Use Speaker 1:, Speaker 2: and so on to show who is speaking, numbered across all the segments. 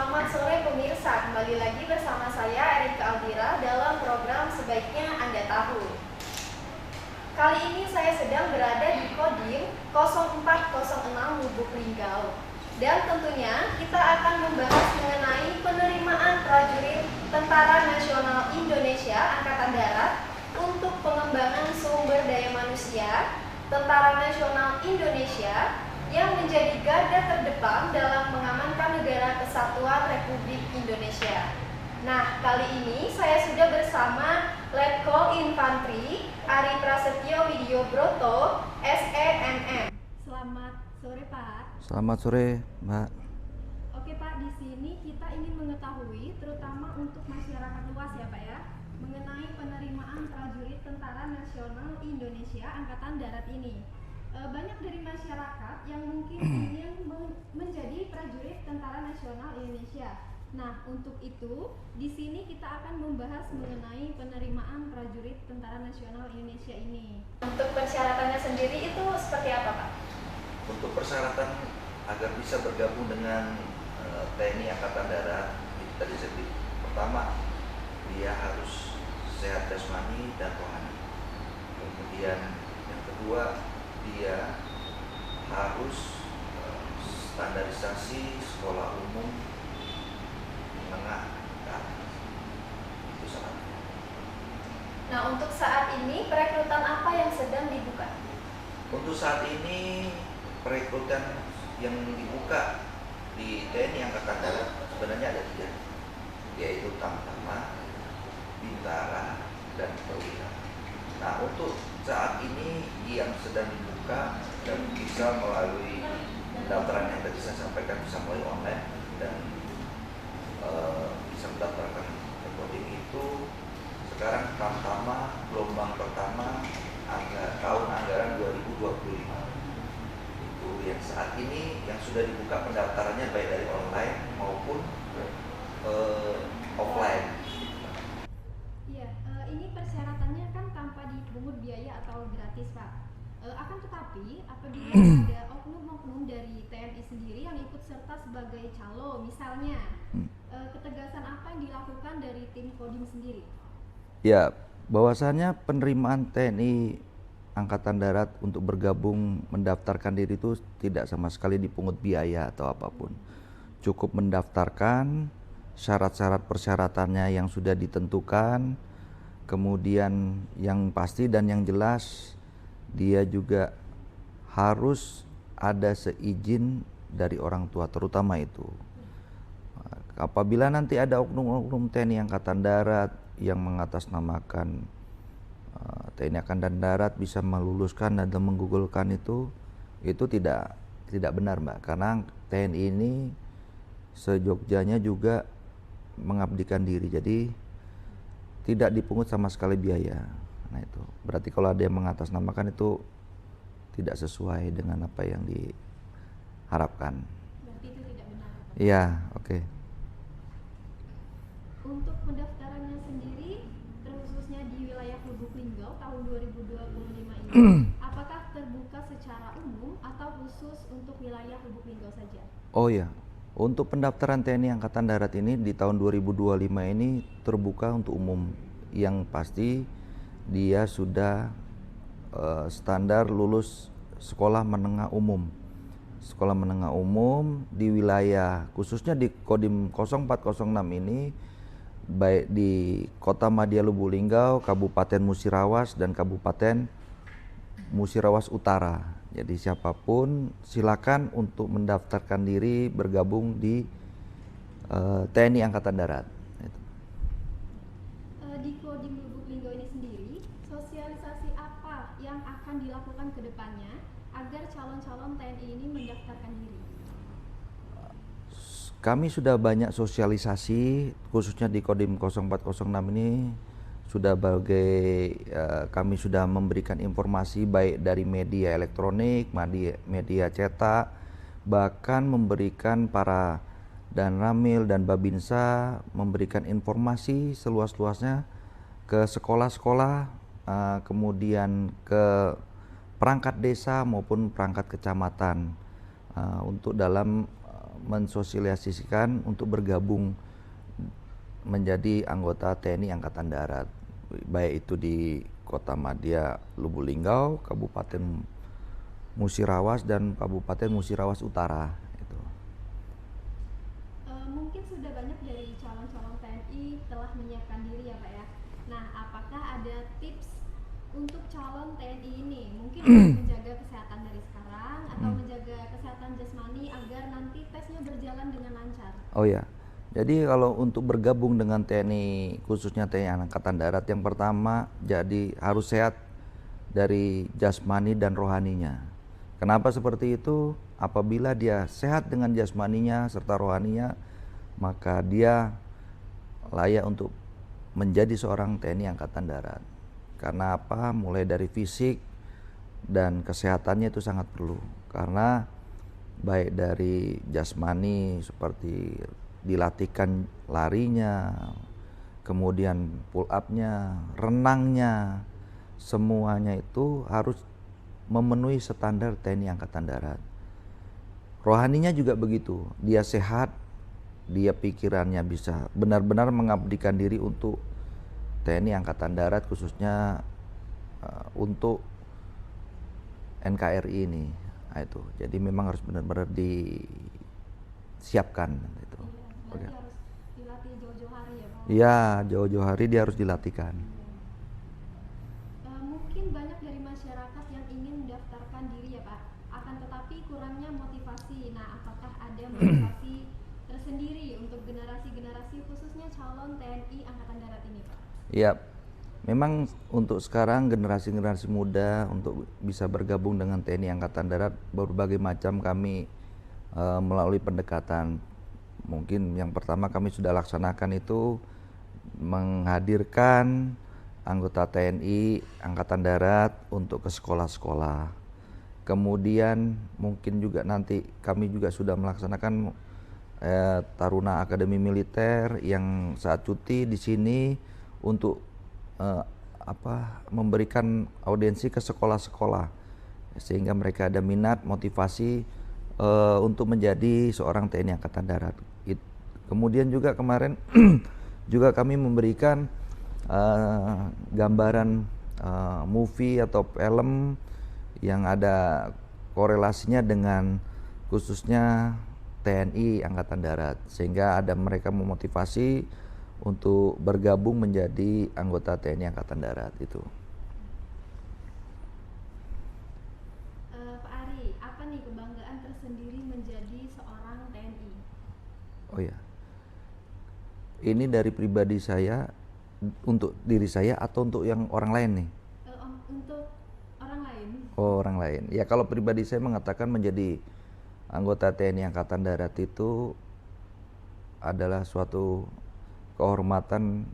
Speaker 1: Selamat sore pemirsa, kembali lagi bersama saya Erika Aldira dalam program Sebaiknya Anda Tahu. Kali ini saya sedang berada di Kodim 0406 Lubuk Linggau. Dan tentunya kita akan membahas mengenai penerimaan prajurit Tentara Nasional Indonesia Angkatan Darat untuk pengembangan sumber daya manusia Tentara Nasional Indonesia yang menjadi garda terdepan dalam mengamankan negara kesatuan Republik Indonesia. Nah, kali ini saya sudah bersama Letkol Infantri Ari Prasetyo Widyo Broto, SENM. Selamat sore, Pak.
Speaker 2: Selamat sore, Mbak.
Speaker 1: Oke, Pak, di sini kita ingin mengetahui, terutama untuk masyarakat luas ya, Pak ya, mengenai penerimaan prajurit Tentara Nasional Indonesia Angkatan Darat ini. Banyak dari masyarakat yang mungkin ingin menjadi prajurit Tentara Nasional Indonesia. Nah, untuk itu di sini kita akan membahas mengenai penerimaan prajurit Tentara Nasional Indonesia ini. Untuk persyaratannya sendiri itu seperti apa, Pak?
Speaker 2: Untuk persyaratan agar bisa bergabung dengan TNI Angkatan Darat, itu tadi saya bilang. Pertama, dia harus sehat jasmani dan rohani. Kemudian yang kedua, dia harus standarisasi sekolah umum menengah ke atas. Itu syaratnya.
Speaker 1: Nah, untuk saat ini perekrutan apa yang sedang dibuka?
Speaker 2: Untuk saat ini perekrutan yang dibuka di TNI Angkatan Darat sebenarnya ada 3, yaitu Tamtama, Bintara, dan Perwira. Nah, untuk saat ini yang sedang dibuka dan bisa melalui pendaftaran yang tadi saya sampaikan, bisa melalui online dan bisa mendaftarkan ke Kodim itu. Sekarang Tamtama gelombang pertama tahun anggaran 2025 itu yang saat ini yang sudah dibuka pendaftarannya baik dari online maupun offline.
Speaker 1: Iya, ini persyaratannya kan tanpa dipungut biaya atau gratis, Pak. Akan tetapi apabila ada oknum-oknum dari TNI sendiri yang ikut serta sebagai calo, misalnya, ketegasan apa yang dilakukan dari tim Kodim sendiri?
Speaker 2: Ya, bahwasannya penerimaan TNI Angkatan Darat untuk bergabung mendaftarkan diri itu tidak sama sekali dipungut biaya atau apapun. Cukup mendaftarkan, syarat-syarat persyaratannya yang sudah ditentukan, kemudian yang pasti dan yang jelas dia juga harus ada seizin dari orang tua, terutama itu. Apabila nanti ada oknum-oknum TNI Angkatan Darat yang mengatasnamakan TNI Angkatan Darat bisa meluluskan dan menggugurkan itu tidak benar, Mbak, karena TNI ini sejogjanya juga mengabdikan diri, jadi tidak dipungut sama sekali biaya. Nah, itu berarti kalau ada yang mengatasnamakan itu tidak sesuai dengan apa yang diharapkan.
Speaker 1: Berarti itu tidak benar, Pak?
Speaker 2: Iya, oke.
Speaker 1: Untuk pendaftarannya sendiri, terkhususnya di wilayah Lubuk Linggau tahun 2025 ini, apakah terbuka secara umum atau khusus untuk wilayah Lubuk Linggau saja?
Speaker 2: Oh ya, untuk pendaftaran TNI Angkatan Darat ini di tahun 2025 ini terbuka untuk umum. Yang pasti dia sudah standar lulus sekolah menengah umum. Sekolah menengah umum di wilayah khususnya di Kodim 0406 ini, baik di Kota Madya Lubuk Linggau, Kabupaten Musirawas dan Kabupaten Musirawas Utara. Jadi siapapun silakan untuk mendaftarkan diri bergabung di TNI Angkatan Darat.
Speaker 1: Di Kodim Lubuk Linggau ini sendiri, sosialisasi apa yang akan dilakukan ke depannya agar calon-calon TNI ini mendaftarkan diri?
Speaker 2: Kami sudah banyak sosialisasi, khususnya di Kodim 0406 ini kami sudah memberikan informasi baik dari media elektronik, media cetak, bahkan memberikan para Danramil dan Babinsa memberikan informasi seluas-luasnya ke sekolah-sekolah, kemudian ke perangkat desa maupun perangkat kecamatan untuk dalam mensosialisasikan untuk bergabung menjadi anggota TNI Angkatan Darat, baik itu di Kota Madya, Lubuk Linggau, Kabupaten Musirawas dan Kabupaten Musirawas Utara. Itu.
Speaker 1: Mungkin sudah banyak dari calon-calon TNI telah menyiapkan diri ya Pak ya. Nah, apakah ada tips untuk calon TNI ini? Mungkin untuk menjaga kesehatan dari sekarang atau menjaga kesehatan jasmani agar nanti tesnya berjalan dengan lancar?
Speaker 2: Oh ya, jadi kalau untuk bergabung dengan TNI, khususnya TNI Angkatan Darat, yang pertama jadi harus sehat dari jasmani dan rohaninya. Kenapa seperti itu? Apabila dia sehat dengan jasmaninya serta rohaninya, maka dia layak untuk menjadi seorang TNI Angkatan Darat. Karena apa? Mulai dari fisik dan kesehatannya itu sangat perlu. Karena baik dari jasmani seperti dilatihkan larinya, kemudian pull up-nya, renangnya, semuanya itu harus memenuhi standar TNI Angkatan Darat. Rohaninya juga begitu, dia sehat, dia pikirannya bisa benar-benar mengabdikan diri untuk TNI Angkatan Darat, khususnya untuk NKRI ini. Nah, itu. Jadi memang harus benar-benar disiapkan itu.
Speaker 1: Iya, harus dilatih jauh-jauh hari ya Pak?
Speaker 2: Iya, jauh-jauh hari dia harus dilatihkan.
Speaker 1: Mungkin banyak dari masyarakat yang ingin mendaftarkan diri ya Pak, akan tetapi kurangnya motivasi. Nah, apakah ada motivasi tersendiri untuk generasi-generasi khususnya calon TNI Angkatan Darat ini Pak?
Speaker 2: Iya, memang untuk sekarang generasi-generasi muda untuk bisa bergabung dengan TNI Angkatan Darat berbagai macam kami melalui pendekatan. Mungkin yang pertama kami sudah laksanakan itu menghadirkan anggota TNI Angkatan Darat untuk ke sekolah-sekolah. Kemudian mungkin juga nanti kami juga sudah melaksanakan Taruna Akademi Militer yang saat cuti di sini untuk memberikan audiensi ke sekolah-sekolah sehingga mereka ada minat, motivasi untuk menjadi seorang TNI Angkatan Darat. Kemudian juga kemarin juga kami memberikan gambaran movie atau film yang ada korelasinya dengan khususnya TNI Angkatan Darat, sehingga ada mereka memotivasi untuk bergabung menjadi anggota TNI Angkatan Darat itu.
Speaker 1: Pak Ari, apa nih kebanggaan tersendiri menjadi seorang TNI?
Speaker 2: Oh ya, ini dari pribadi saya, untuk diri saya atau untuk yang orang lain nih?
Speaker 1: Untuk orang lain.
Speaker 2: Oh, orang lain. Ya, kalau pribadi saya mengatakan menjadi anggota TNI Angkatan Darat itu adalah suatu kehormatan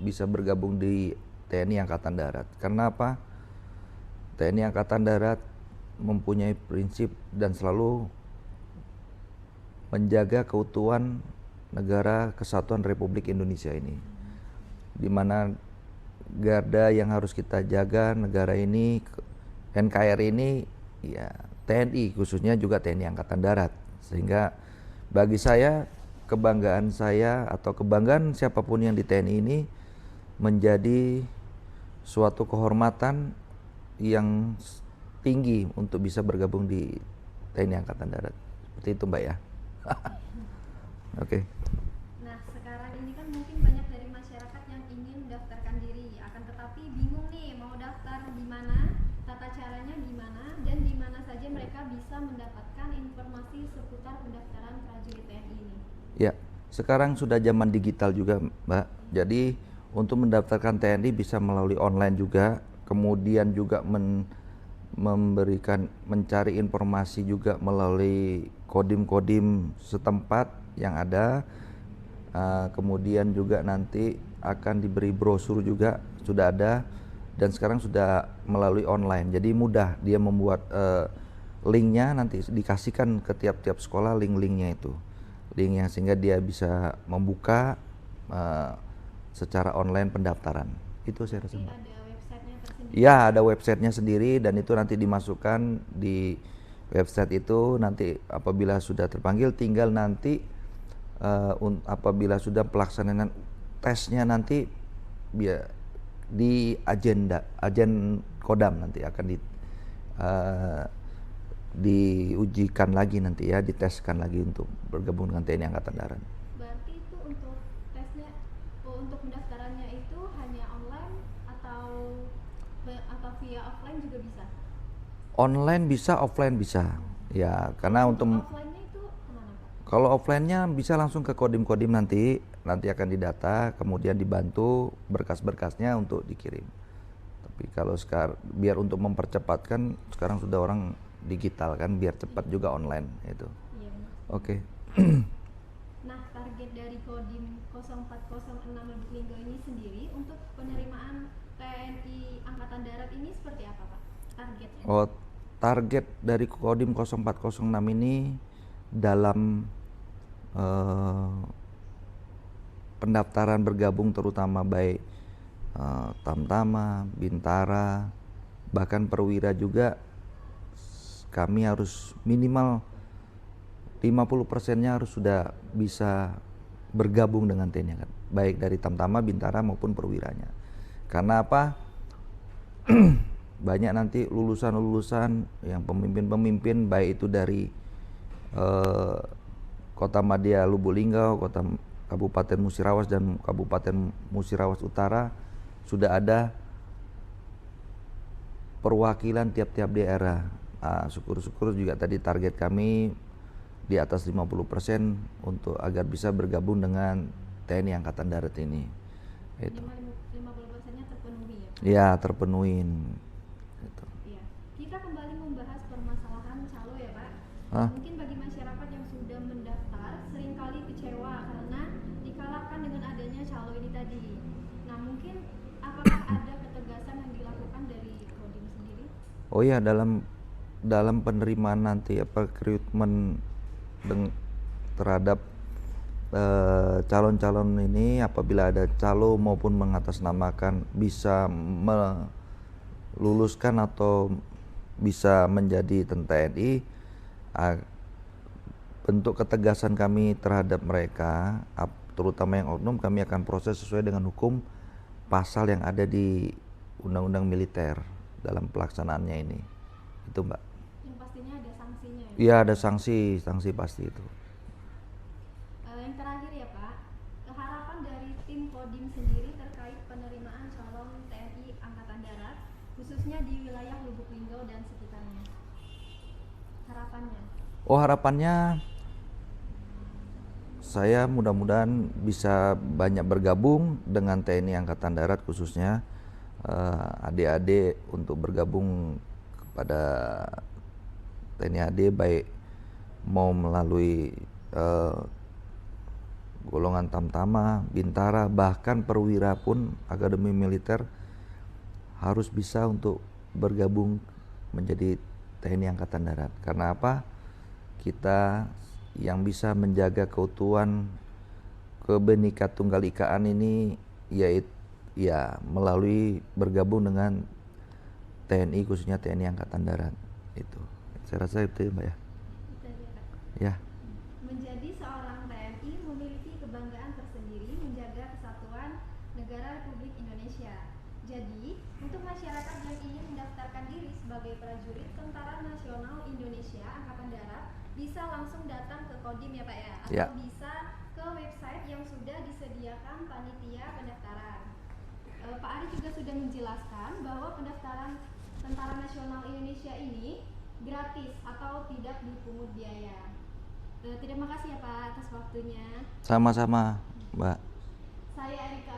Speaker 2: bisa bergabung di TNI Angkatan Darat. Karena apa? TNI Angkatan Darat mempunyai prinsip dan selalu menjaga keutuhan negara kesatuan Republik Indonesia ini, di mana garda yang harus kita jaga negara ini, NKRI ini, ya TNI, khususnya juga TNI Angkatan Darat. Sehingga bagi saya, kebanggaan saya atau kebanggaan siapapun yang di TNI ini menjadi suatu kehormatan yang tinggi untuk bisa bergabung di TNI Angkatan Darat. Seperti itu Mbak ya. Oke.
Speaker 1: Nah, sekarang ini kan mungkin banyak dari masyarakat yang ingin mendaftarkan diri, akan tetapi bingung nih mau daftar di mana, tata caranya gimana, dan di mana saja mereka bisa mendapatkan informasi seputar pendaftaran prajurit TNI ini.
Speaker 2: Ya, sekarang sudah zaman digital juga Mbak. Jadi untuk mendaftarkan TNI bisa melalui online juga, kemudian juga mencari informasi juga melalui kodim-kodim setempat yang ada. Kemudian juga nanti akan diberi brosur juga sudah ada, dan sekarang sudah melalui online. Jadi mudah dia membuat linknya, nanti dikasihkan ke tiap-tiap sekolah link-linknya itu, linknya, sehingga dia bisa membuka secara online pendaftaran. Itu saya rasa.
Speaker 1: Ada websitenya tersendiri?
Speaker 2: Ya, ada websitenya sendiri, dan itu nanti dimasukkan di Website itu nanti apabila sudah terpanggil tinggal nanti apabila sudah pelaksanaan tesnya nanti di agen Kodam nanti akan diujikan lagi nanti ya, diteskan lagi untuk bergabung dengan TNI Angkatan Darat.
Speaker 1: Berarti itu untuk tesnya, untuk pendaftarannya itu hanya online atau via offline juga bisa?
Speaker 2: Online bisa, offline bisa. Ya, karena untuk
Speaker 1: Offline-nya itu kemana Pak?
Speaker 2: kalau offline-nya bisa langsung ke Kodim-Kodim nanti akan didata, kemudian dibantu berkas-berkasnya untuk dikirim. Tapi kalau sekarang biar untuk mempercepatkan sekarang sudah orang digital kan, biar cepat juga online itu.
Speaker 1: Iya.
Speaker 2: Oke.
Speaker 1: Nah, target dari Kodim 0406 Lubuk Linggau ini sendiri untuk penerimaan TNI Angkatan Darat ini seperti apa Pak? Targetnya?
Speaker 2: Oh, target dari Kodim 0406 ini dalam pendaftaran bergabung terutama baik Tamtama, Bintara, bahkan Perwira juga kami harus minimal 50%-nya harus sudah bisa bergabung dengan TNI kan, baik dari Tamtama, Bintara maupun Perwiranya. Karena apa? Banyak nanti lulusan-lulusan yang pemimpin-pemimpin baik itu dari Kota Madya Lubuk Linggau, Kabupaten Musirawas dan Kabupaten Musirawas Utara sudah ada perwakilan tiap-tiap daerah. Syukur-syukur juga tadi target kami di atas 50% untuk agar bisa bergabung dengan TNI Angkatan Darat ini. Itu.
Speaker 1: 50%-nya terpenuhi ya?
Speaker 2: Ya, terpenuhin. Gitu.
Speaker 1: Iya. Kita kembali membahas permasalahan calo ya Pak. Mungkin bagi masyarakat yang sudah mendaftar seringkali kecewa karena dikalahkan dengan adanya calo ini tadi. Nah, mungkin apakah ada ketegasan yang dilakukan dari Kodim sendiri?
Speaker 2: Oh ya, dalam penerimaan nanti rekrutmen terhadap calon-calon ini, apabila ada calo maupun mengatasnamakan bisa meluluskan atau bisa menjadi tentara TNI, bentuk ketegasan kami terhadap mereka terutama yang oknum, kami akan proses sesuai dengan hukum pasal yang ada di Undang-Undang Militer dalam pelaksanaannya ini. Itu Mbak.
Speaker 1: Yang pastinya ada sanksinya ya?
Speaker 2: Iya, ada sanksi pasti itu.
Speaker 1: Yang terakhir ya Pak, harapan dari tim Kodim sendiri terkait penerimaan calon TNI Angkatan Darat khususnya di wilayah Lubuk Linggau dan sekitarnya. Harapannya?
Speaker 2: Oh, harapannya saya mudah-mudahan bisa banyak bergabung dengan TNI Angkatan Darat, khususnya adik-adik untuk bergabung kepada TNI AD, baik mau melalui golongan Tamtama, Bintara, bahkan Perwira pun Akademi Militer harus bisa untuk bergabung menjadi TNI Angkatan Darat. Karena apa? Kita yang bisa menjaga keutuhan Kebenekaan Tunggal Ikaan ini yaitu ya melalui bergabung dengan TNI, khususnya TNI Angkatan Darat. Itu saya rasa itu Mbak ya. Ya.
Speaker 1: Menjadi seorang TNI memiliki kebanggaan tersendiri menjaga kesatuan negara Republik Indonesia. Jadi, untuk masyarakat yang ingin mendaftarkan diri sebagai prajurit Tentara Nasional Indonesia Angkatan Darat bisa langsung datang ke Kodim ya Pak ya? Atau
Speaker 2: Ya.
Speaker 1: bisa ke website yang sudah disediakan panitia pendaftaran. Pak Ari juga sudah menjelaskan bahwa pendaftaran Tentara Nasional Indonesia ini gratis atau tidak dipungut biaya. Terima kasih ya Pak atas waktunya.
Speaker 2: Sama-sama Mbak.
Speaker 1: Saya Erika